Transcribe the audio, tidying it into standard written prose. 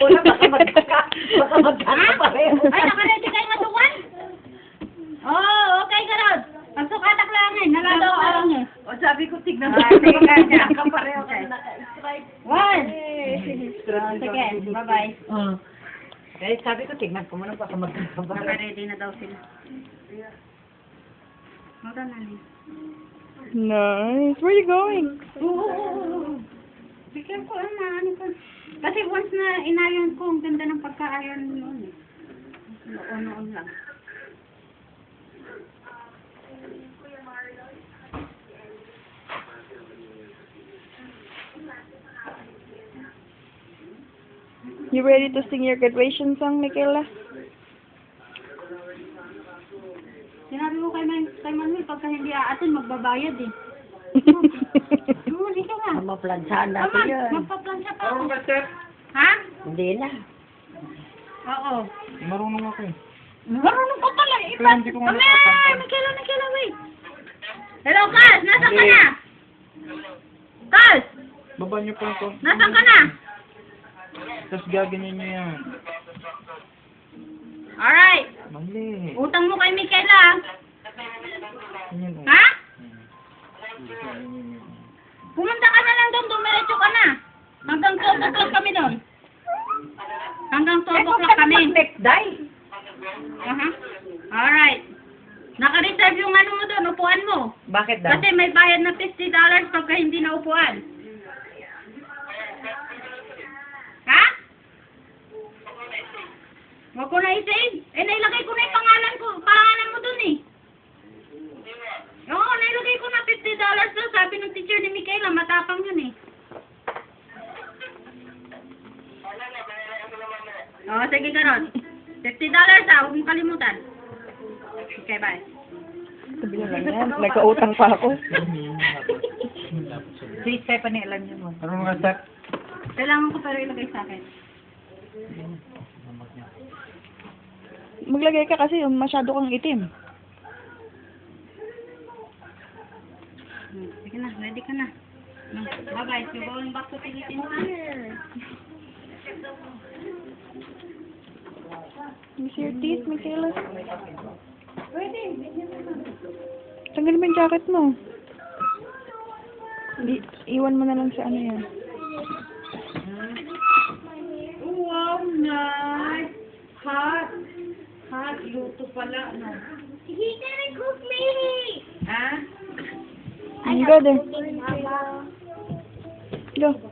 Wala, baka magkaka pareho. Ay, nakaredy kayo matukan? Oo, okay ka Rod. Pagsukatak lang eh, nalado ka lang eh. O sabi ko, tignan mo. Sige ka niya. Kapareho kayo naka-strike. One. Sige, bye-bye. Eh, sabi ko, tignan ko muna baka magkakapareho. Naka-ready na daw sila. Mata na niya. Nice. Where are you going? Oo. Be careful, ano ka. Kasi once na inayon ko, ang ganda ng pagka-ayon noon eh. Noon lang. You ready to sing your graduation song, Michaela? Sinabi ko kay Manuel, pagka hindi aatin, magbabayad eh. Hindi ka nga. Maplansyahan natin Tama, yun. magpaplansya pa ako. Ha? Hindi na. Oo. Marunong ako eh. Marunong ko pala. Pero hindi ko nga Kami! nakakanta. Michaela, wait. Hello, Kaz! Nasaan ka na? Kaz! Baba niyo pa ito. Nasaan ka na? Tapos gaganyan niyo yan. Alright. Mali. Utang mo kay Michaela. Ganyan o. Ha? Pumunta ka na lang doon, dumiretso ka na. Hanggang 12 o'clock kami doon. Hanggang 12 o'clock kami. Next day. Alright. Naka-reserve yung ano mo doon, upuan mo. Bakit daw? Kasi may bayad na $50 pagka hindi na upuan. Ha? Huwag ko na i-save. Eh, nailagay ko na yung pangalan mo doon eh. Oo, nailagay ko na $50 doon. Sabi ng teacher ni Michaela, matapang yun eh. Oo, sige ka ron. $50 huwag mong kalimutan. Okay, bye. Sabi na lang yan. Nagkautang pa ako. Si Stephanie, alam niyo mo. Ano mga step? Kailangan ko pero ilagay sa akin. Maglagay ka kasi masyado kang itim. Sige na, ready ka na. Bye-bye. You're going back to Philippines na. Miss your teeth, Michaela. Pwede. Tanggalin mo yung jacket mo. Iwan mo na lang sa ano yan. Wow, nice. Hot. Hot. Luto pala, no? He didn't cook me. Ha? Go there. Go.